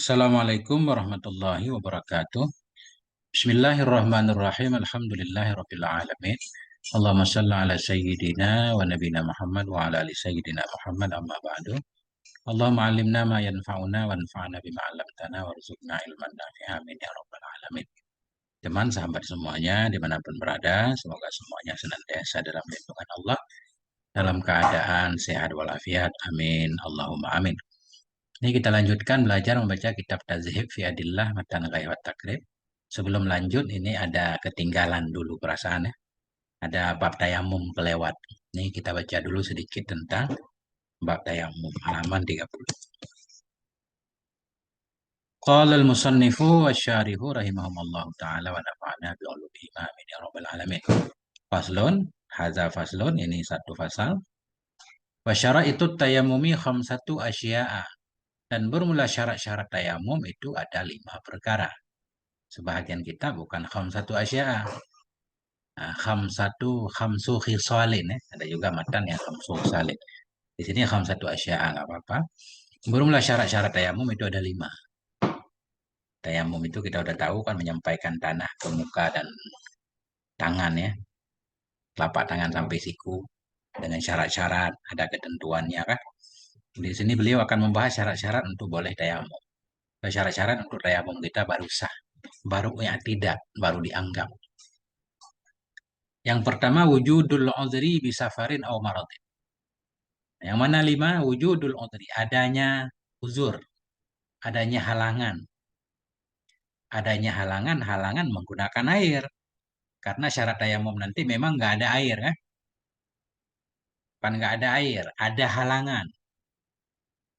Assalamualaikum warahmatullahi wabarakatuh. Bismillahirrahmanirrahim. Alhamdulillahirabbil alamin. Allahumma shalli ala sayyidina wa nabiyina Muhammad wa ala ali sayyidina Muhammad amma ba'du. Allahumma 'allimna ma yanfa'una wanfa'na bima 'allamtana warzuqna ilman nafi'a amin ya rabbal alamin. Teman sahabat semuanya dimanapun berada, semoga semuanya senantiasa dalam lindungan Allah, dalam keadaan sehat walafiat. Amin. Allahumma amin. Ini kita lanjutkan belajar membaca kitab Tazhib fi Adillah Matan Ghaib wa Takrib. Sebelum lanjut, ini ada ketinggalan dulu perasaan ya. Ada bab tayamum kelewat. Ini kita baca dulu sedikit tentang bab tayamum halaman 30. Qala al-musannifu wa syarihu rahimahumallahu ta'ala wa nafa'ana bi'ulumihi amin ya rabbal alamin. Faslun, hadza faslun, ini satu fasal. Wa syaraitu tayamumi khamsatu asya'a. Dan bermula syarat-syarat tayamum itu ada 5 perkara. Sebahagian kita bukan khamsatu asya'a. Nah, khamsu khisalin ya. Ada juga matan yang khamsu khisalin. Di sini khamsatu asya'a nggak apa-apa. Bermula syarat-syarat tayamum itu ada 5. Tayamum itu kita udah tahu kan menyampaikan tanah ke muka dan tangan ya. Telapak tangan sampai siku dengan syarat-syarat, ada ketentuannya kan. Di sini beliau akan membahas syarat-syarat untuk boleh tayamum. Syarat-syarat untuk tayamum kita baru sah, baru ya tidak, baru dianggap. Yang pertama wujudul udhri bisafarin aw maradin. Yang mana 5? Wujudul udhri, adanya uzur, adanya halangan. Adanya halangan menggunakan air. Karena syarat tayamum nanti memang nggak ada air kan? Kan nggak ada air, ada halangan.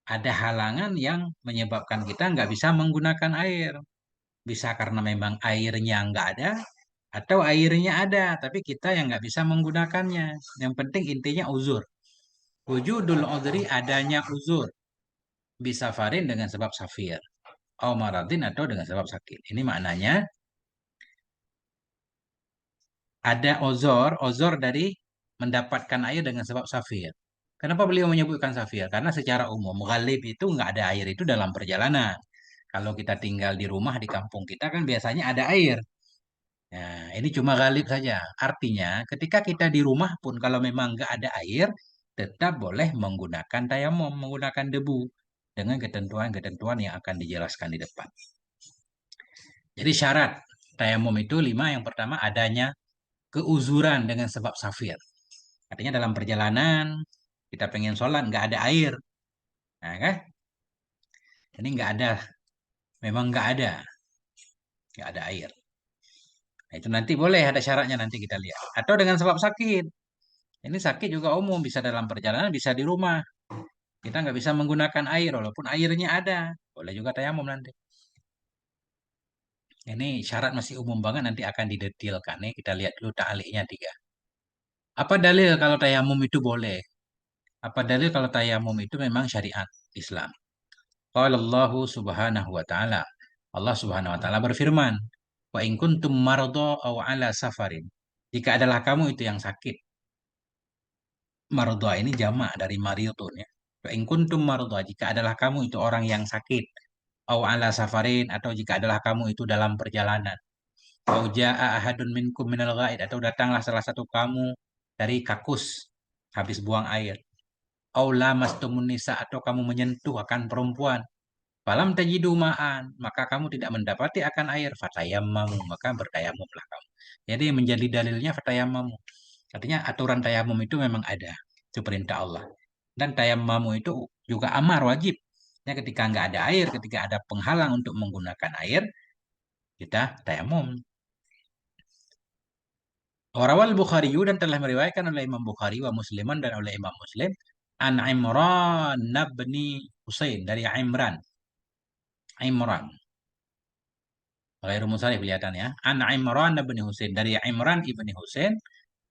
Ada halangan yang menyebabkan kita nggak bisa menggunakan air. Bisa karena memang airnya nggak ada, atau airnya ada, tapi kita yang nggak bisa menggunakannya. Yang penting intinya uzur. Wujudul udhri, adanya uzur. Bisa farin dengan sebab safir. Au maradin atau dengan sebab sakit. Ini maknanya ada ozor dari mendapatkan air dengan sebab safir. Kenapa beliau menyebutkan safir? Karena secara umum ghalib itu nggak ada air itu dalam perjalanan. Kalau kita tinggal di rumah di kampung kita kan biasanya ada air. Nah, ini cuma ghalib saja. Artinya ketika kita di rumah pun kalau memang nggak ada air, tetap boleh menggunakan tayamum, menggunakan debu dengan ketentuan-ketentuan yang akan dijelaskan di depan. Jadi syarat tayamum itu 5. Yang pertama adanya keuzuran dengan sebab safir. Artinya dalam perjalanan kita pengen sholat nggak ada air, nah kan? Ini nggak ada, memang nggak ada air. Nah, itu nanti boleh ada syaratnya nanti kita lihat. Atau dengan sebab sakit. Ini sakit juga umum, bisa dalam perjalanan, bisa di rumah. Kita nggak bisa menggunakan air, walaupun airnya ada. Boleh juga tayamum nanti. Ini syarat masih umum banget, nanti akan didetilkan. Nih, kita lihat dulu ta'liqnya 3. Apa dalil kalau tayamum itu boleh? Apa dalil kalau tayamum itu memang syariat Islam? Qala Allah Subhanahu wa taala. Allah Subhanahu wa taala berfirman, "Wa in kuntum marada aw ala safarin." Jika adalah kamu itu yang sakit. Marada ini jamak dari maridun ya. Wa in kuntum marada, jika adalah kamu itu orang yang sakit. Aw ala safarin, atau jika adalah kamu itu dalam perjalanan. Aw jaa ahadun minkum minal ghaid, atau datanglah salah satu kamu dari kakus habis buang air. Aw lamastumun nisa, atau kamu menyentuh akan perempuan. Falam tajidu ma'an, maka kamu tidak mendapati akan air, fatayammamu, maka bertayamumlah kamu. Jadi menjadi dalilnya fatayammamu. Artinya aturan tayamum itu memang ada. Itu perintah Allah. Dan tayammamu itu juga amar wajib. Ya, ketika nggak ada air, ketika ada penghalang untuk menggunakan air, kita tayamum. Warawal Bukhari, dan telah meriwayatkan oleh Imam Bukhari wa Musliman, dan oleh Imam Muslim, an Imran bin Husain, dari Imran. Imran. Ghairu musharif kelihatan ya. An Imran bin Husain, dari Imran ibni Husain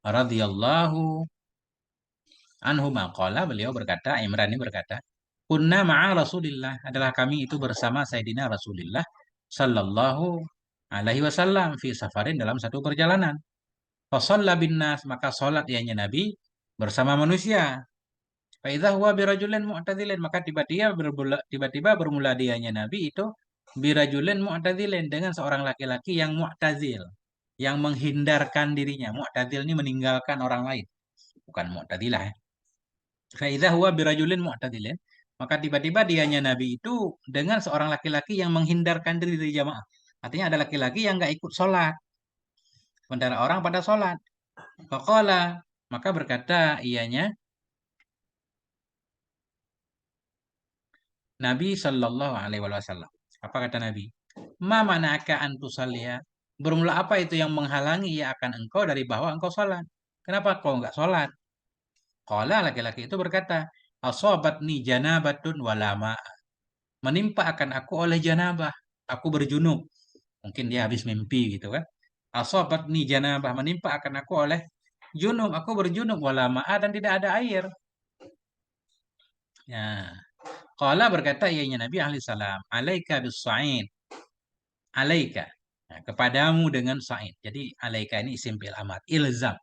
radhiyallahu anhu maqala, beliau berkata, Imran ini berkata, kunna ma'a Rasulillah, adalah kami itu bersama Sayyidina Rasulullah sallallahu alaihi wasallam fi safarin, dalam satu perjalanan. Fa shalla bin nas, maka salat ianya Nabi bersama manusia. Fa idza huwa birajulin mu'tadzilin, maka tiba-tiba bermula dianya Nabi itu birajulin mu'tadzilin, dengan seorang laki-laki yang mu'tazil, yang menghindarkan dirinya. Mu'tazil ini meninggalkan orang lain, bukan mu'tazilah ya. Fa idza huwa birajulin mu'tadzilin, maka tiba-tiba dianya Nabi itu dengan seorang laki-laki yang menghindarkan diri dari jamaah. Artinya ada laki-laki yang nggak ikut sholat, sementara orang pada sholat. Faqala, maka berkata ianya Nabi Shallallahu Alaihi Wasallam. Apa kata Nabi? Ma manaka an tusalliya? Bermula apa itu yang menghalangi ia akan engkau dari bahwa engkau sholat? Kenapa kau enggak sholat? Qala, laki-laki itu berkata, asobatni janabatun walama. Menimpa akan aku oleh janabah. Aku berjunub. Mungkin dia habis mimpi gitu kan. Asobatni janabah. Menimpa akan aku oleh junub. Aku berjunub walama dan tidak ada air. Ya. Qala, berkata ianya Nabi alaihi salam, alaika bis sa'id. Alaika. Nah, kepadamu dengan sa'id. Jadi alaika ini isim fi'il amar. Ilzam.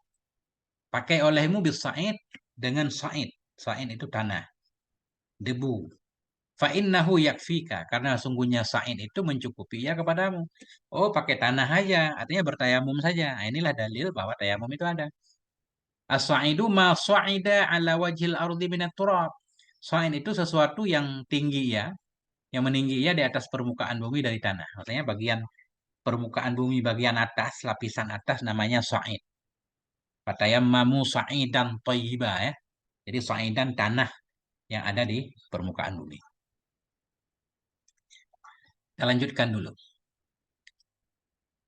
Pakai olehmu bis sa'id, dengan sa'id. Sa'id itu tanah, debu. Fa innahu yakfika, karena sungguhnya sa'id itu mencukupi ya kepadamu. Oh, pakai tanah aja, artinya bertayamum saja. Nah, inilah dalil bahwa tayamum itu ada. As-sa'idu ma sa'ida ala wajhil ardi minat turab. Sa'id itu sesuatu yang tinggi ya, yang meninggi ya di atas permukaan bumi dari tanah. Maksudnya bagian permukaan bumi bagian atas, lapisan atas namanya sa'id. Fatayammamu sa'idan thayyiba ya. Jadi sa'idan tanah yang ada di permukaan bumi. Kita lanjutkan dulu.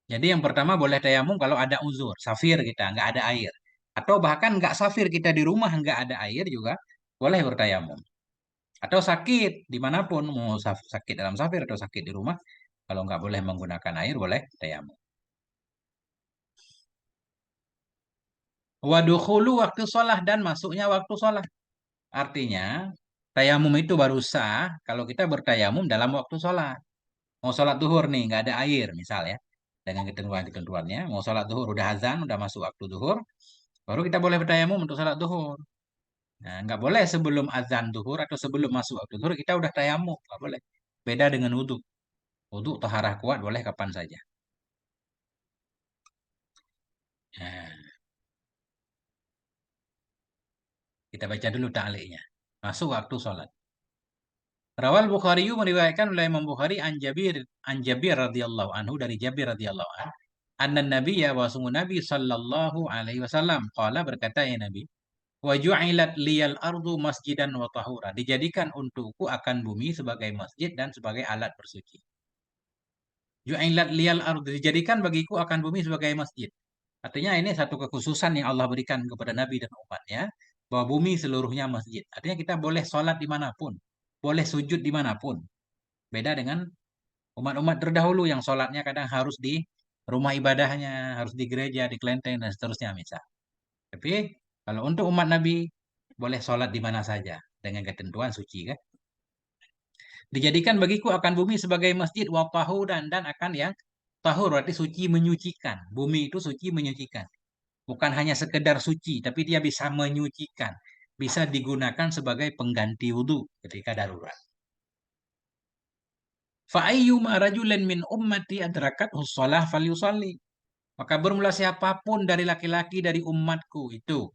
Jadi yang pertama boleh tayamum kalau ada uzur, safir kita, nggak ada air. Atau bahkan nggak safir kita di rumah nggak ada air juga boleh bertayamum. Atau sakit dimanapun, mau sakit dalam safir atau sakit di rumah, kalau nggak boleh menggunakan air boleh tayamum. Wadukhulu waktu sholat, dan masuknya waktu sholat. Artinya tayamum itu baru sah kalau kita bertayamum dalam waktu sholat. Mau sholat duhur nih, nggak ada air misal ya. Dengan ketentuan-ketentuannya, mau sholat duhur, udah azan, udah masuk waktu duhur, baru kita boleh bertayamum untuk sholat duhur. Nah, nggak boleh sebelum azan duhur atau sebelum masuk waktu duhur kita udah tayamum, nggak boleh. Beda dengan wudhu. Wudhu taharah kuat boleh kapan saja. Nah, kita baca dulu ta'liqnya. Masuk waktu sholat. Rawal Bukhari meriwayatkan oleh Imam Bukhari an Jabir radhiyallahu anhu, dari Jabir radhiyallahu anhu. Anna Nabi ya wa Nabi sallallahu alaihi wasallam qala, berkata ya Nabi, wa ju'ilat liyal ardu masjidan wa tahura. Dijadikan untukku akan bumi sebagai masjid dan sebagai alat bersuci. Ju'ilat liyal ardu, dijadikan bagiku akan bumi sebagai masjid. Artinya ini satu kekhususan yang Allah berikan kepada Nabi dan umatnya, bahwa bumi seluruhnya masjid. Artinya kita boleh sholat dimanapun, boleh sujud dimanapun. Beda dengan umat-umat terdahulu yang sholatnya kadang harus di rumah ibadahnya, harus di gereja, di kelenteng, dan seterusnya misal. Tapi kalau untuk umat Nabi, boleh sholat di mana saja dengan ketentuan suci kan. Dijadikan bagiku akan bumi sebagai masjid wa dan akan yang tahur, berarti suci menyucikan. Bumi itu suci menyucikan. Bukan hanya sekedar suci, tapi dia bisa menyucikan. Bisa digunakan sebagai pengganti wudhu ketika darurat. Fa'ayyuma rajulin min ummati adrakat hussalah falyusalli. Maka bermula siapapun dari laki-laki dari umatku itu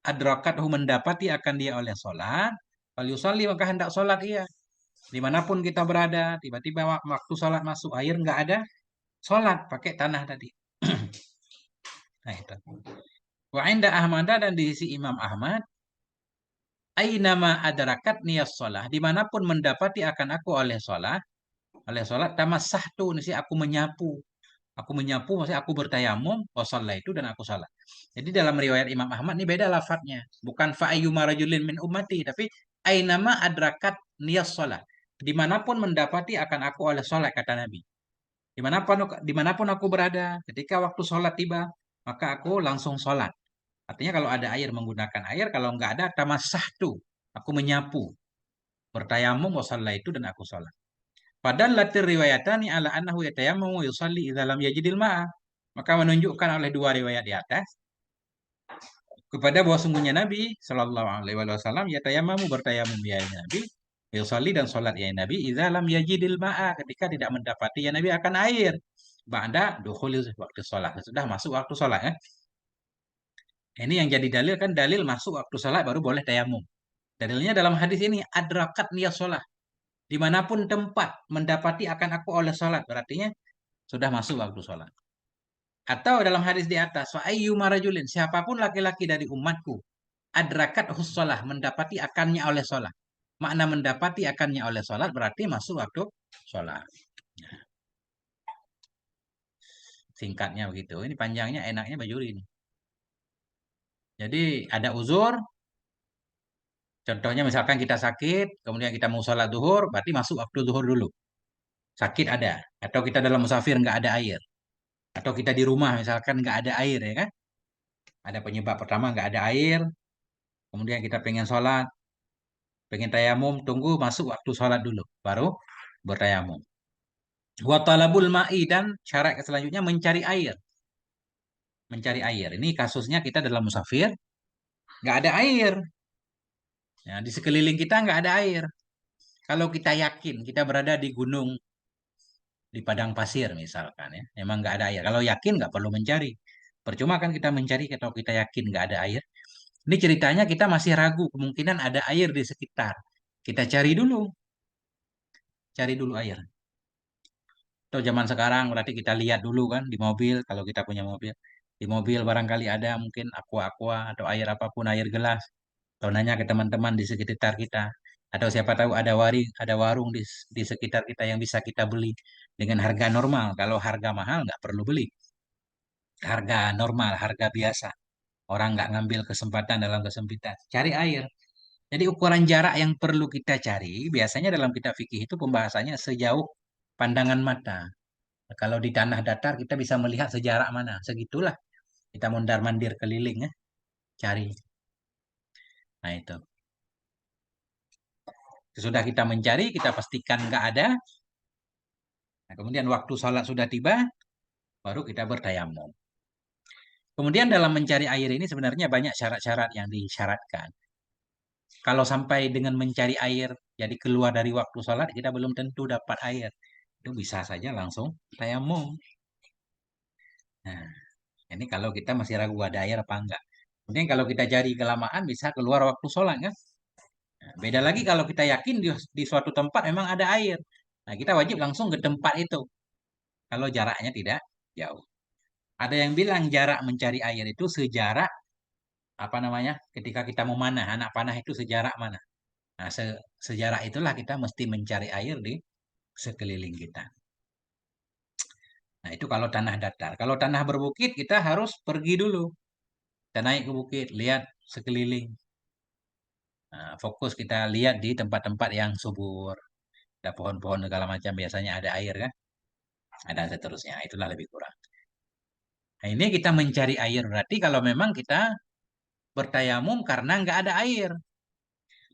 adrakathu, mendapati akan dia oleh sholat, falyusalli, maka hendak sholat ia. Dimanapun kita berada, tiba-tiba waktu sholat masuk, air nggak ada, sholat pakai tanah tadi. Nah itu. Wa inda Ahmad, dan di sisi Imam Ahmad, ainama adrakat niyas sholat, dimanapun mendapati akan aku oleh sholat tamassahtu, nisi aku menyapu. Aku menyapu, maksudnya aku bertayamum, wasalla itu, dan aku salat. Jadi dalam riwayat Imam Ahmad ini beda lafadznya. Bukan fa'ayyuma rajulin min ummati, tapi ainama adrakat niyas sholat. Dimanapun mendapati akan aku oleh sholat, kata Nabi. Dimanapun aku berada, ketika waktu sholat tiba, maka aku langsung sholat. Artinya kalau ada air, menggunakan air. Kalau nggak ada, tamassahtu, aku menyapu. Bertayamum, wasalla itu, dan aku sholat. Padahal latir riwayatani ala annahu yatayammamu yusalli idza lam yajidil ma'a. Maka menunjukkan oleh dua riwayat di atas kepada bahwa sungguhnya Nabi Shallallahu Alaihi Wasallam ya tayamamu bertayamum ya Nabi yusolli dan sholat ya Nabi idza lam yajidil ma'a ketika tidak mendapati ya Nabi akan air ba'da dukhuli waktu sholat sudah masuk waktu sholat ya. Ini yang jadi dalil kan dalil masuk waktu sholat baru boleh tayamum. Dalilnya dalam hadis ini adrakat niyas sholat dimanapun tempat mendapati akan aku oleh sholat berartinya sudah masuk waktu sholat. Atau dalam hadis di atas, wa ayyu marajulin, siapapun laki-laki dari umatku, adrakat hussolah, mendapati akannya oleh sholat. Makna mendapati akannya oleh sholat berarti masuk waktu sholat. Nah, singkatnya begitu. Ini panjangnya enaknya bajuri ini. Jadi ada uzur, contohnya misalkan kita sakit, kemudian kita mau sholat duhur, berarti masuk waktu duhur dulu. Sakit ada. Atau kita dalam musafir nggak ada air. Atau kita di rumah misalkan nggak ada air ya kan. Ada penyebab pertama nggak ada air, kemudian kita pengen sholat, pengen tayamum, tunggu masuk waktu sholat dulu, baru bertayamum. Wa talabul ma'i dan syarat selanjutnya mencari air. Mencari air. Ini kasusnya kita dalam musafir, nggak ada air. Ya, di sekeliling kita nggak ada air. Kalau kita yakin kita berada di gunung, di padang pasir misalkan ya, memang nggak ada air. Kalau yakin nggak perlu mencari. Percuma kan kita mencari kalau kita yakin nggak ada air. Ini ceritanya kita masih ragu kemungkinan ada air di sekitar. Kita cari dulu air. Atau zaman sekarang berarti kita lihat dulu kan di mobil kalau kita punya mobil. Di mobil barangkali ada mungkin aqua-aqua atau air apapun air gelas. Atau nanya ke teman-teman di sekitar kita. Atau siapa tahu ada warung di sekitar kita yang bisa kita beli dengan harga normal. Kalau harga mahal nggak perlu beli. Harga normal, harga biasa. Orang nggak ngambil kesempatan dalam kesempitan. Cari air. Jadi ukuran jarak yang perlu kita cari biasanya dalam kitab fikih itu pembahasannya sejauh pandangan mata. Kalau di tanah datar kita bisa melihat sejarah mana, segitulah. Kita mondar-mandir keliling ya, cari. Nah itu. Sesudah kita mencari, kita pastikan nggak ada. Nah, kemudian waktu sholat sudah tiba, baru kita bertayamum. Kemudian dalam mencari air ini sebenarnya banyak syarat-syarat yang disyaratkan. Kalau sampai dengan mencari air, jadi keluar dari waktu sholat, kita belum tentu dapat air. Itu bisa saja langsung tayamum. Nah, ini kalau kita masih ragu ada air apa enggak. Kemudian kalau kita cari kelamaan bisa keluar waktu sholat kan. Nah, beda lagi kalau kita yakin di suatu tempat memang ada air. Nah, kita wajib langsung ke tempat itu. Kalau jaraknya tidak jauh. Ada yang bilang jarak mencari air itu sejarak apa namanya? Ketika kita memanah, anak panah itu sejarak mana? Nah, sejarak itulah kita mesti mencari air di sekeliling kita. Nah, itu kalau tanah datar. Kalau tanah berbukit kita harus pergi dulu. Kita naik ke bukit, lihat sekeliling. Nah, fokus kita lihat di tempat-tempat yang subur. Ada pohon-pohon segala macam biasanya ada air kan. Ada seterusnya. Itulah lebih kurang. Nah, ini kita mencari air berarti kalau memang kita bertayamum karena nggak ada air.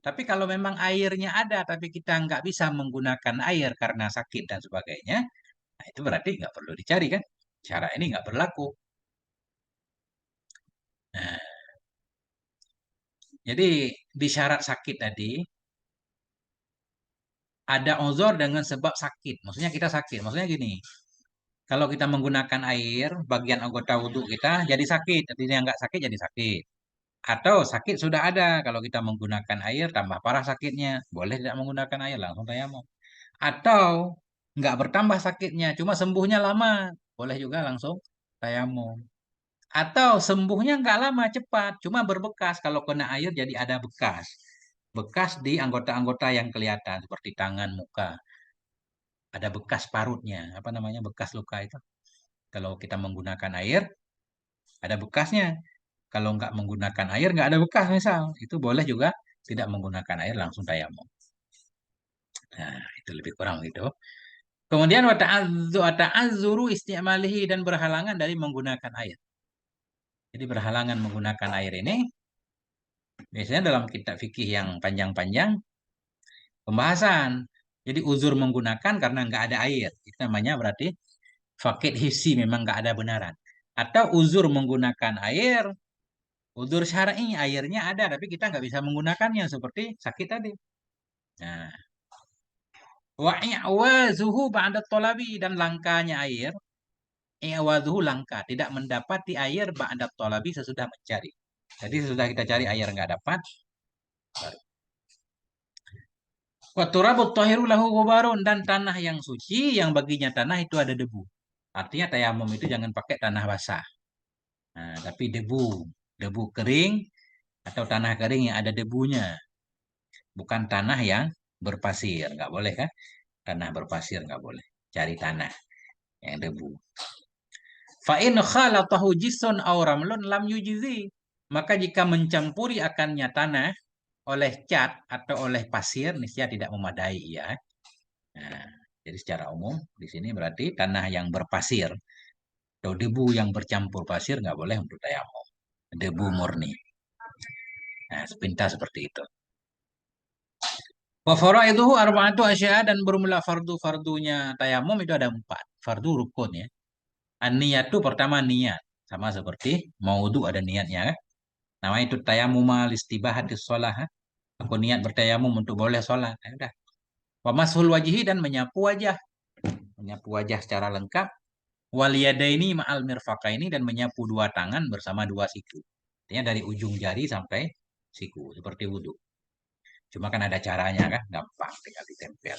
Tapi kalau memang airnya ada, tapi kita nggak bisa menggunakan air karena sakit dan sebagainya, nah itu berarti nggak perlu dicari kan? Cara ini nggak berlaku. Nah, jadi di syarat sakit tadi ada ozor dengan sebab sakit. Maksudnya kita sakit. Maksudnya gini, kalau kita menggunakan air, bagian anggota wudhu kita jadi sakit. Artinya nggak sakit jadi sakit. Atau sakit sudah ada. Kalau kita menggunakan air, tambah parah sakitnya. Boleh tidak menggunakan air, langsung tayamum. Atau nggak bertambah sakitnya, cuma sembuhnya lama. Boleh juga langsung tayamum. Atau sembuhnya nggak lama, cepat. Cuma berbekas. Kalau kena air jadi ada bekas. Bekas di anggota-anggota yang kelihatan. Seperti tangan, muka. Ada bekas parutnya. Apa namanya bekas luka itu? Kalau kita menggunakan air, ada bekasnya. Kalau nggak menggunakan air, nggak ada bekas misal. Itu boleh juga tidak menggunakan air, langsung tayamum. Nah, itu lebih kurang gitu. Kemudian wa ta'azzuru istimalihi dan berhalangan dari menggunakan air. Jadi berhalangan menggunakan air ini biasanya dalam kitab fikih yang panjang-panjang pembahasan. Jadi uzur menggunakan karena nggak ada air. Itu namanya berarti fakid hissi memang nggak ada benaran. Atau uzur menggunakan air Udzur syar'i airnya ada, tapi kita nggak bisa menggunakannya seperti sakit tadi. Nah, wa i'wazuhu ba'da talabi dan langkanya air, i'wazuhu langka, tidak mendapati air ba'da talabi sesudah mencari. Jadi sesudah kita cari air nggak dapat, baru. Wa turabut tahiru lahu ghubarun dan tanah yang suci yang baginya tanah itu ada debu. Artinya tayamum itu jangan pakai tanah basah. Nah, tapi debu, debu kering atau tanah kering yang ada debunya, bukan tanah yang berpasir, nggak boleh kan? Tanah berpasir nggak boleh. Cari tanah yang debu. Fa in khalatahu jisun aw ramlun lam yujizi. Maka jika mencampuri akannya tanah oleh cat atau oleh pasir, niscaya tidak memadai ya. Nah, jadi secara umum di sini berarti tanah yang berpasir atau debu yang bercampur pasir nggak boleh untuk tayamum. Debu murni. Nah, sepintas seperti itu. Wa faraiduhu arba'atu asya dan bermula fardu-fardunya tayamum itu ada 4. Fardu rukun ya. An-niyatu pertama niat. Sama seperti mau wudu ada niatnya kan. Namanya itu tayamum listibahatis shalah. Aku niat bertayamum untuk boleh sholat. Ya udah. Wa mashul wajhi dan menyapu wajah. Menyapu wajah secara lengkap. Wal yadaini ma'al mirfaqaini dan menyapu dua tangan bersama dua siku. Artinya dari ujung jari sampai siku seperti wudu. Cuma kan ada caranya kan, gampang tinggal ditempel.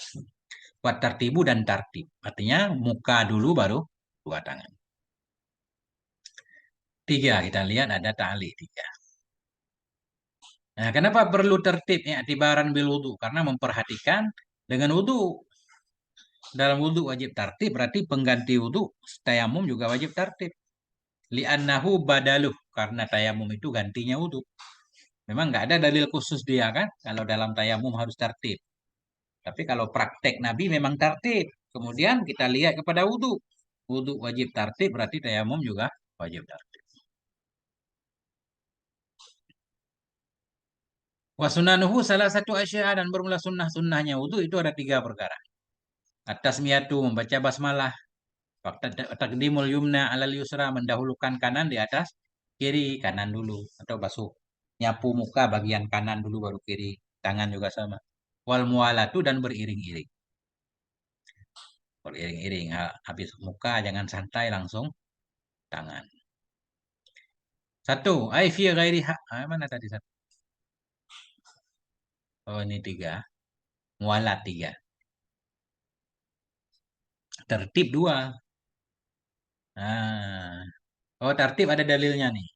Buat tertibu dan tertib. Artinya muka dulu baru dua tangan. Tiga, kita lihat ada tali tiga. Nah, kenapa perlu tertib ya tibaran bil wudu? Karena memperhatikan dengan wudu. Dalam wudu wajib tertib, berarti pengganti wudu tayamum juga wajib tertib. Li'annahu badaluh, karena tayamum itu gantinya wudu. Memang nggak ada dalil khusus dia kan, kalau dalam tayamum harus tertib. Tapi kalau praktek Nabi memang tertib. Kemudian kita lihat kepada wudu. Wudu wajib tertib, berarti tayamum juga wajib tertib. Wa sunanuhu salah satu asya dan bermula sunnah-sunnahnya wudu itu ada tiga perkara. Atas miatu membaca basmalah. Fakta takdimul yumna alal yusra mendahulukan kanan di atas kiri, kanan dulu atau basuh. Nyapu muka bagian kanan dulu baru kiri. Tangan juga sama. Wal mualatu dan beriring-iring. Beriring-iring. Habis muka jangan santai langsung tangan. Satu, ai fi ghairi hak. Mana tadi satu? Oh, ini tiga. Mualat tiga. Tertib dua. Nah. Oh, tertib ada dalilnya nih.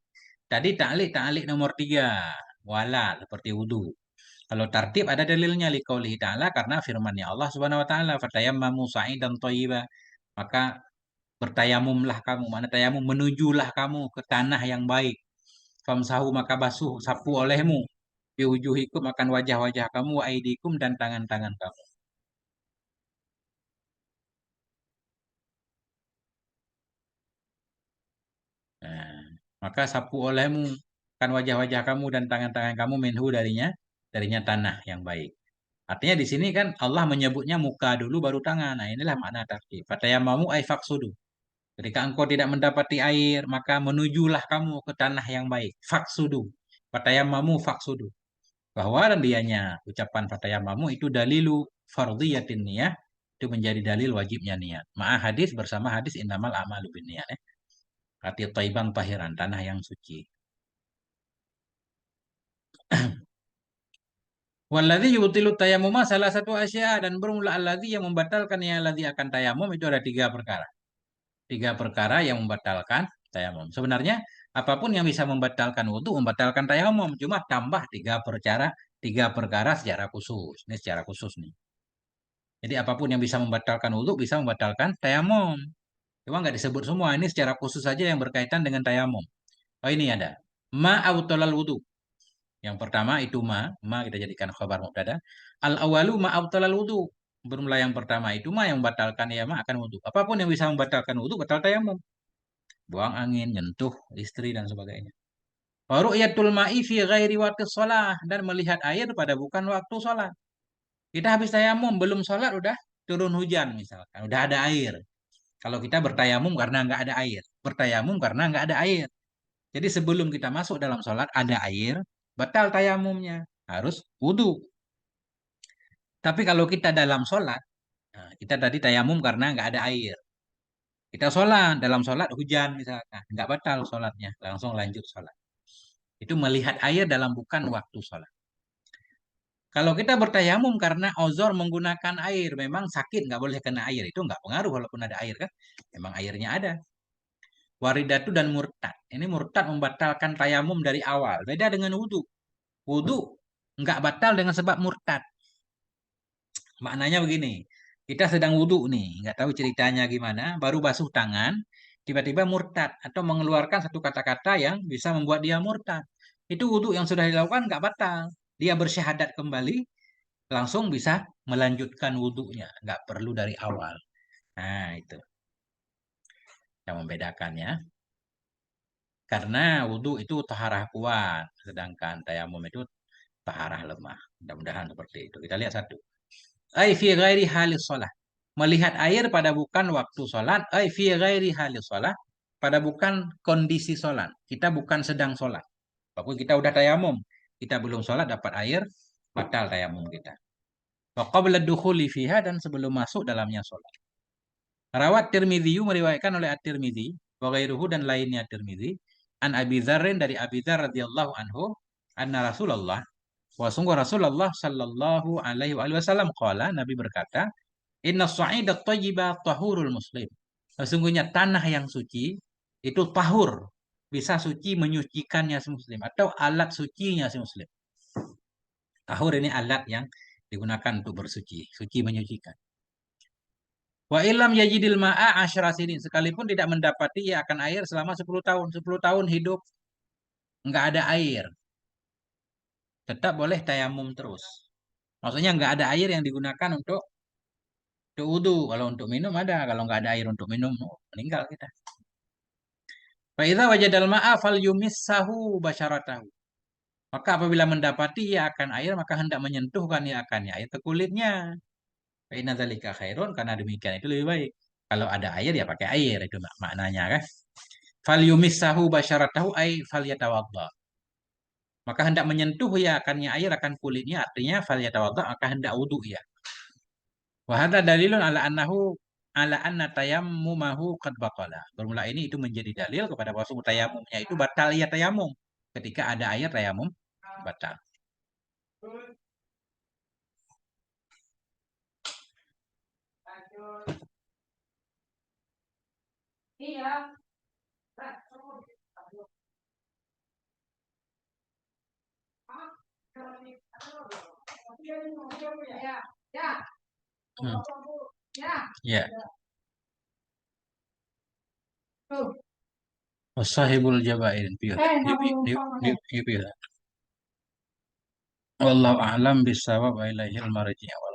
Tadi ta'liq nomor tiga. Mualat seperti wudu. Kalau tertib ada dalilnya liqaulihi ta'ala karena firman-Nya Allah Subhanahu wa taala, "Fatayammamu sa'idan thayyiba." Maka bertayamumlah kamu, mana tayamum menujulah kamu ke tanah yang baik. Famsahu maka basuh sapu olehmu. Biwujuhikum akan wajah-wajah kamu wa aidikum dan tangan-tangan kamu. Nah, maka sapu olehmu kan wajah-wajah kamu dan tangan-tangan kamu minhu darinya tanah yang baik. Artinya di sini kan Allah menyebutnya muka dulu baru tangan. Nah, inilah makna tartib. Fatayamamu ay faksudu. Ketika engkau tidak mendapati air, maka menujulah kamu ke tanah yang baik. Faksudu. Fatayamamu faksudu. Bahwa dianya ucapan fatayamamu itu dalilu fardhiyatin niyah. Itu menjadi dalil wajibnya niat. Ma'a hadis bersama hadis innamal a'malu binniyat. Hati taiban tahiran, tanah yang suci. Walladzi yubtilu tayammuma salah satu asya dan bermula alladzi yang membatalkan yang alladzi akan tayamum itu ada tiga perkara. Tiga perkara yang membatalkan tayamum. Sebenarnya apapun yang bisa membatalkan wudhu membatalkan tayamum. Cuma tambah tiga perkara secara khusus. Ini secara khusus nih. Jadi apapun yang bisa membatalkan wudhu bisa membatalkan tayamum. Cuma nggak disebut semua. Ini secara khusus saja yang berkaitan dengan tayamum. Oh ini ada. Ma'autolal wudhu. Yang pertama itu ma kita jadikan khabar mubtada. Al awalu ma abtalal wudu. Bermula yang pertama itu ma yang membatalkan ya ma akan wudu. Apapun yang bisa membatalkan wudu batal tayamum. Buang angin, nyentuh istri dan sebagainya. Baru yatul ma'i fi ghairi waktu sholat dan melihat air pada bukan waktu sholat. Kita habis tayamum belum sholat udah turun hujan misalkan, udah ada air. Kalau kita bertayamum karena nggak ada air, bertayamum karena nggak ada air. Jadi sebelum kita masuk dalam sholat ada air, batal tayamumnya, harus wudhu. Tapi kalau kita dalam sholat, nah, kita tadi tayamum karena nggak ada air. Kita sholat, dalam sholat hujan misalkan, nggak batal sholatnya, langsung lanjut sholat. Itu melihat air dalam bukan waktu sholat. Kalau kita bertayamum karena ozor menggunakan air, memang sakit, nggak boleh kena air. Itu nggak pengaruh walaupun ada air kan. Memang airnya ada. Waridatu dan murtad. Ini murtad membatalkan tayamum dari awal. Beda dengan wudhu. Wudhu nggak batal dengan sebab murtad. Maknanya begini. Kita sedang wudhu nih, nggak tahu ceritanya gimana, baru basuh tangan, tiba-tiba murtad atau mengeluarkan satu kata-kata yang bisa membuat dia murtad. Itu wudhu yang sudah dilakukan nggak batal. Dia bersyahadat kembali, langsung bisa melanjutkan wudhunya, nggak perlu dari awal. Nah, itu yang membedakannya. Karena wudhu itu taharah kuat, sedangkan tayamum itu taharah lemah. Mudah-mudahan seperti itu. Kita lihat satu. Ai fi ghairi halis sholat. Melihat air pada bukan waktu sholat. Ai fi ghairi halis sholat. Pada bukan kondisi sholat. Kita bukan sedang sholat. Walaupun kita udah tayamum. Kita belum sholat dapat air. Batal tayamum kita. Wa qabla dukhuli fiha dan sebelum masuk dalamnya sholat. Rawat Tirmidzi meriwayatkan oleh At-Tirmidzi wa ghairuhu dan lainnya Tirmidzi an Abi Dzarrin dari Abi Dzar radhiyallahu anhu anna Rasulullah wa sungguh Rasulullah sallallahu alaihi wasallam qala Nabi berkata inna sa'ida thayyiba tahurul muslim. Sesungguhnya tanah yang suci itu tahur, bisa suci menyucikannya si muslim atau alat sucinya si muslim. Tahur ini alat yang digunakan untuk bersuci, suci menyucikan. Wa ilam yajidil ma'a asyra sinin. Sekalipun tidak mendapati ia akan air selama 10 tahun. 10 tahun hidup nggak ada air. Tetap boleh tayamum terus. Maksudnya nggak ada air yang digunakan untuk wudhu. Kalau untuk minum ada. Kalau nggak ada air untuk minum, oh, meninggal kita. Fa'idha wajadal ma'a fal yumissahu basyaratahu. Maka apabila mendapati ia akan air, maka hendak menyentuhkan ia akan air ke kulitnya. Fa'inna dzalika khairun. Karena demikian itu lebih baik. Kalau ada air ya pakai air. Itu maknanya kan. Fal yumissahu basyaratahu ay fal yatawadda. Maka hendak menyentuh ya akannya air akan kulitnya artinya fal yatawadda maka hendak wudu ya. Wa hadza dalilun ala anna tayammumahu qad baqala. Bermula ini itu menjadi dalil kepada bahwa sungguh tayamumnya itu batal ya tayamum. Ketika ada air tayamum batal. Iya. Hmm. Ya. Wasahibul jabairin piye. Wallahu a'lam bisawab wa ilaihil marji'.